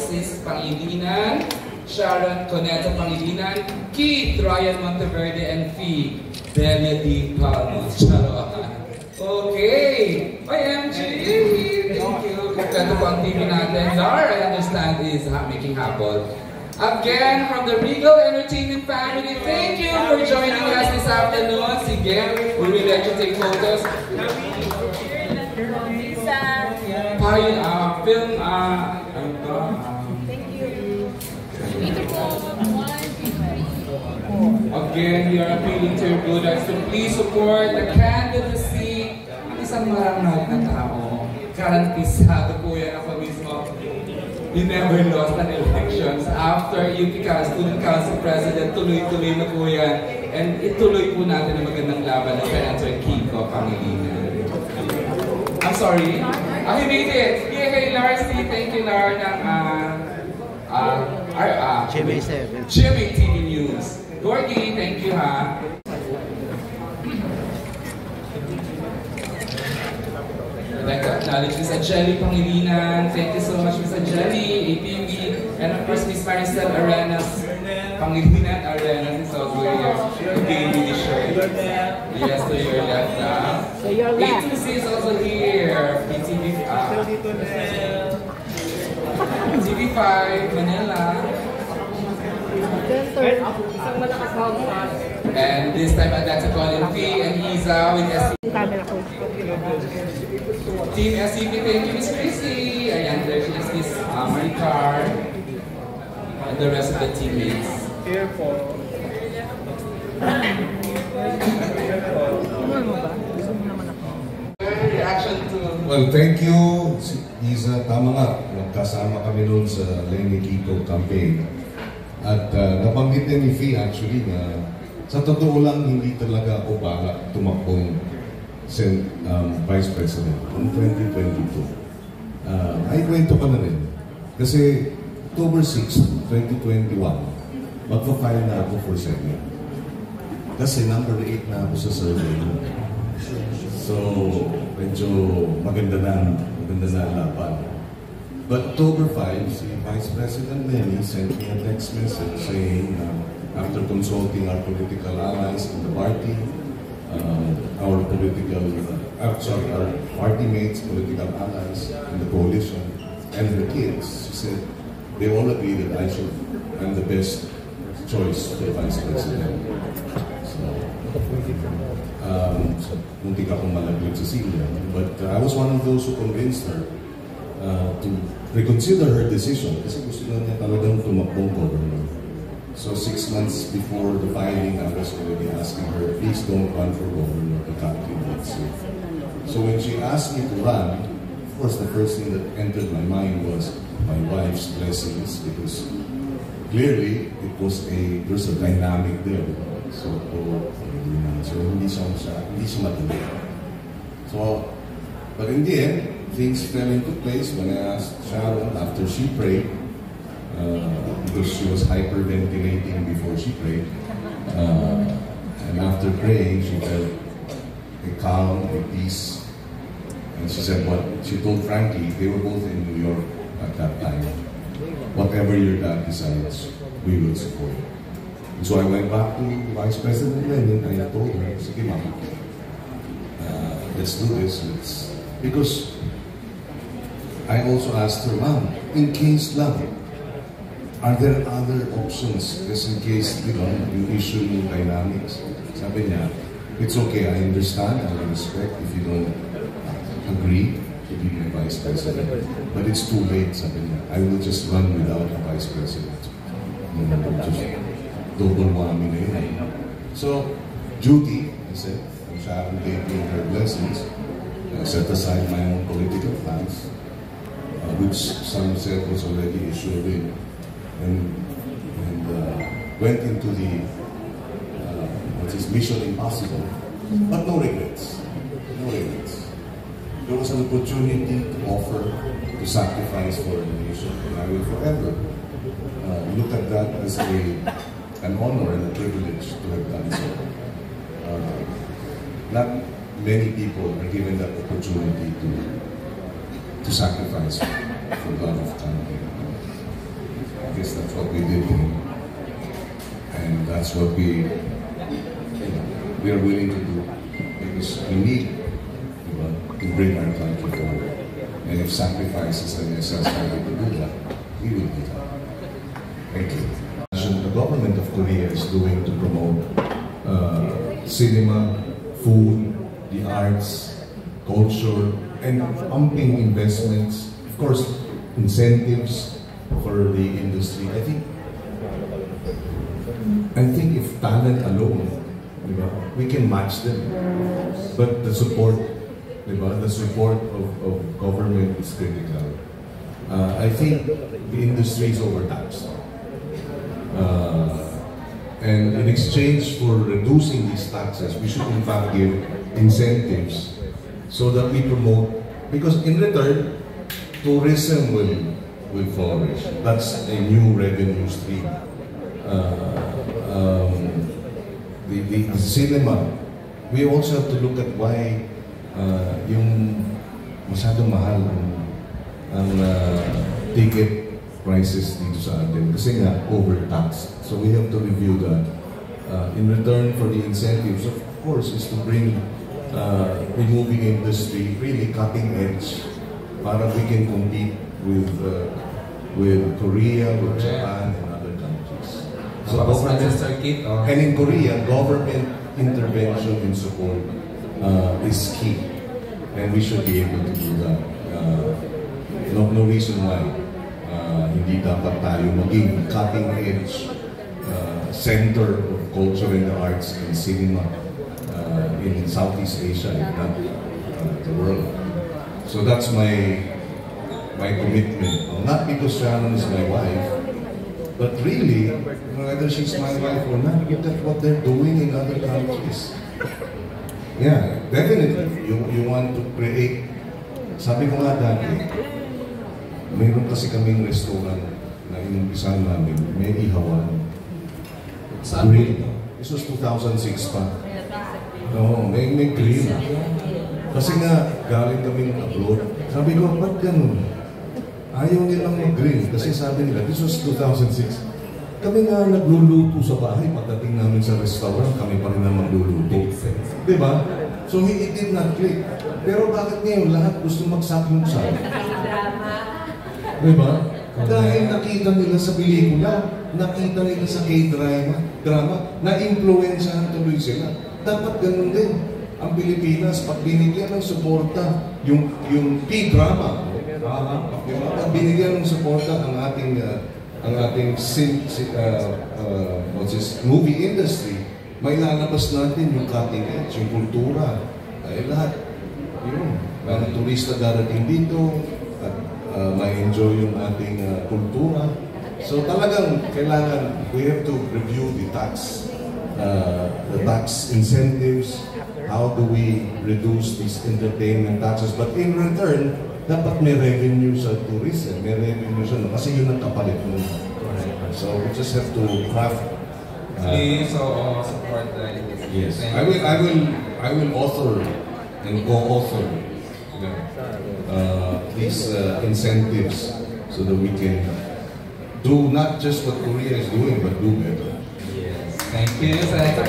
Sis Pangilinan, Sharon Coneta Pangilinan, Keith Ryan Monteverde, and Fee Delia D. Palmos. Okay! OMG! Thank you! Kompleto po ang TV natin. Lar, I understand, is making habol. Again, from the Regal Entertainment family, thank you for joining us this afternoon. Sige, we will let you take photos. Film, thank you. Again, we are appealing to your good hearts to please support the candidacy ng isang marangal na tao. Garantisado po yan ako mismo. He never lost an elections. After UP Student Council President, tuloy-tuloy na po yan. And ituloy po natin ang magandang laban ng Senator Kiko Pangilinan. I'm sorry. He made it. Yay, hey, Larcy. Thank you, Lar, ng GMA TV News. Gorgie, thank you, ha. I'd like to acknowledge Ms. Angeli Pangilinan. Thank you so much, Ms. Angeli, APV, and of course, Ms. Maricel Arenas. Pangilinan Arenas is also here. Giving me the shirt. Yes, to your left now. To your left. A2C is also here. TV5, Manila. And this time I'd like to call in Fee and Iza with SCP. Team SCP, thank you, Miss Chrissy. Ayan, there she is, Miss Maricar. And the rest of the teammates. Reaction to... Well, thank you, Iza. Tama nga, magkasama kami noon sa Lenny Kiko campaign. At nabanggit din ni Fee actually na sa totoo lang hindi talaga ako balak tumakbong Vice President noong 2022. Ay kwento ka na rin. Kasi October 6, 2021, magpa-file na ako for Senate. Kasi number 8 na ako sa survey. So, medyo maganda na laban. But October 5, si Vice President Lenny sent me a text message saying, after consulting our political allies in the party, our party mates, political allies in the coalition, and her kids, she said, they all agree that I'm the best choice for Vice President. So, muntik akong malaglag sa Celia. But I was one of those who convinced her to reconsider her decision kasi gusto na niya talagang tumakbong governor. So 6 months before the filing, I was already asking her, please don't run for governor, the country needs you. So when she asked me to run, of course the first thing that entered my mind was my wife's blessings because clearly there's a dynamic there. So hindi siya madali. So, but in the end, things fell into place when I asked Sharon after she prayed, because she was hyperventilating before she prayed, and after praying, she felt a calm, a peace, and she said what she told Frankie, they were both in New York at that time. Whatever your dad decides, we will support. And so I went back to Vice President Lenin and I told her, sige mama, let's do this. Because I also asked her, Mom, in case lang, are there other options just in case, yung issue ng dynamics? Sabi niya, it's okay, I understand, I respect if you don't agree to be my Vice President. But it's too late, sabi niya. I will just run without a Vice President. Just double whammy na yun. So, duty, I said, Sharon gave me her blessings. I set aside my own political plans, which some said was already issued in, and went into the Mission Impossible, but no regrets. No regrets. There was an opportunity to offer, to sacrifice for the nation, and I will forever look at that as an honor and a privilege to have done so. Not many people are given that opportunity to sacrifice for the love of country. guess that's what we did here. And that's what we are willing to do. Because we need to bring our country forward. And if sacrifices are necessary to do that, we will do that. Thank you. The government of Korea is doing to promote cinema, food, the arts, culture, and pumping investments, of course, incentives for the industry. I think if talent alone, we can match them. But the support, the support of government is critical. I think the industry is overtaxed. And in exchange for reducing these taxes, we should in fact give incentives so that we promote, because in return, tourism will flourish. That's a new revenue stream. The cinema, we also have to look at why yung masyadong mahal ang ticket prices dito sa atin. Kasi nga, overtaxed. So we have to review that. In return for the incentives, of course, is to bring the movie industry really cutting edge para we can compete with Korea, with Japan, and other countries. So and in Korea, government intervention and support is key, and we should be able to do that. No reason why hindi dapat tayo maging cutting edge center of culture and the arts and cinema in Southeast Asia, if not the world. So that's my commitment. Not because Sharon is my wife, but really, whether she's my wife or not, look at what they're doing in other countries. Yeah, definitely. You want to create. Sabi ko nga dati, mayroon kasi kaming restaurant na inumpisahan namin, may ihawan. Grill. This was 2006 pa. Oo, may grill. Kasi nga, galing kaming abroad. Sabi ko, ba't ganun? Ayaw nilang mag-grill. Kasi sabi nila, this was 2006. Kami nga nagluluto sa bahay. Pagdating namin sa restaurant, kami pa rin na magluluto. Diba? So, it did not click. Pero bakit ngayon lahat gusto magsaklong-sak? Diba? Dahil nakita nila sa pelikula, nakita nila sa K-drama, na-influensyahan tuloy sila. Dapat ganun din. Ang Pilipinas, pag binigyan ng suporta, yung P-drama, pag binigyan ng suporta ang ating movie industry, may lalabas natin yung cutting edge, yung kultura, ay lahat. Yun, mga turista darating dito, at ma-enjoy yung ating kultura. So talagang kailangan, we have to review the tax incentives, how do we reduce these entertainment taxes, but in return, dapat may revenue sa tourism, may revenue sa, kasi yun ang kapalit nun. So we just have to craft. Please, support that. Yes, I will author and co-author these incentives so that we can do not just what Korea is doing, but do better. Yes. Thank you, Senator.